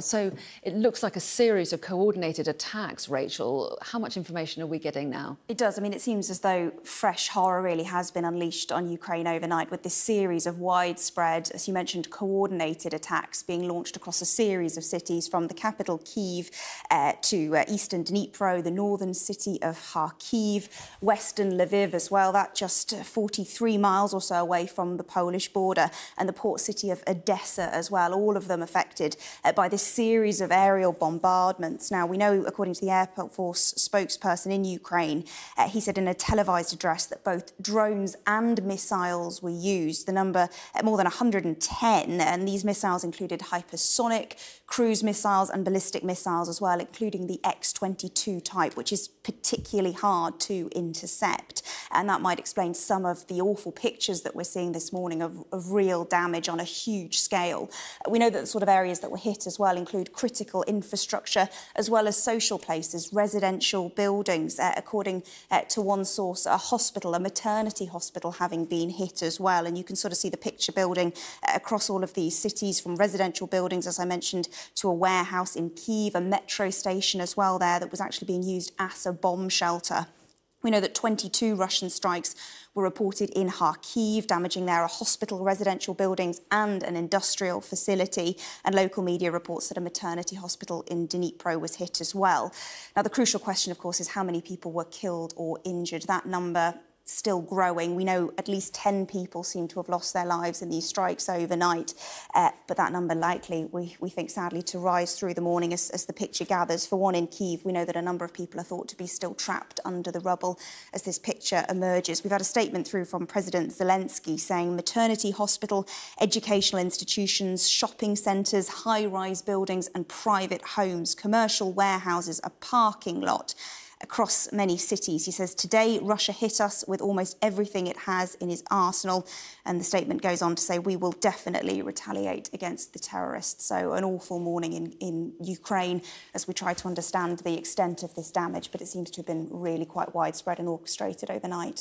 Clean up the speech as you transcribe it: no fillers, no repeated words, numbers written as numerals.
So it looks like a series of coordinated attacks, Rachel. How much information are we getting now? It does. I mean, it seems as though fresh horror really has been unleashed on Ukraine overnight with this series of widespread, as you mentioned, coordinated attacks being launched across a series of cities from the capital Kyiv to eastern Dnipro, the northern city of Kharkiv, western Lviv as well. That just 43 miles or so away from the Polish border, and the port city of Odessa as well, all of them affected by this series of aerial bombardments. Now, we know, according to the Air Force spokesperson in Ukraine, he said in a televised address that both drones and missiles were used. The number, more than 110, and these missiles included hypersonic, cruise missiles and ballistic missiles as well, including the X-22 type, which is particularly hard to intercept. And that might explain some of the awful pictures that we're seeing this morning of real damage on a huge scale. We know that the sort of areas that were hit as well include critical infrastructure as well as social places, residential buildings. According to one source, a hospital, a maternity hospital, having been hit as well. And you can sort of see the picture building across all of these cities, from residential buildings, as I mentioned, to a warehouse in Kyiv, a metro station as well there that was actually being used as a bomb shelter. We know that 22 Russian strikes were reported in Kharkiv, damaging there a hospital, residential buildings and an industrial facility. And local media reports that a maternity hospital in Dnipro was hit as well. Now, the crucial question, of course, is how many people were killed or injured. That number still growing. We know at least 10 people seem to have lost their lives in these strikes overnight, but that number likely, we think, sadly, to rise through the morning as the picture gathers. For one, in Kyiv, we know that a number of people are thought to be still trapped under the rubble as this picture emerges. We've had a statement through from President Zelenskyy saying maternity hospital, educational institutions, shopping centres, high-rise buildings and private homes, commercial warehouses, a parking lot across many cities. He says, today, Russia hit us with almost everything it has in its arsenal. And the statement goes on to say, we will definitely retaliate against the terrorists. So an awful morning in Ukraine as we try to understand the extent of this damage. But it seems to have been really quite widespread and orchestrated overnight.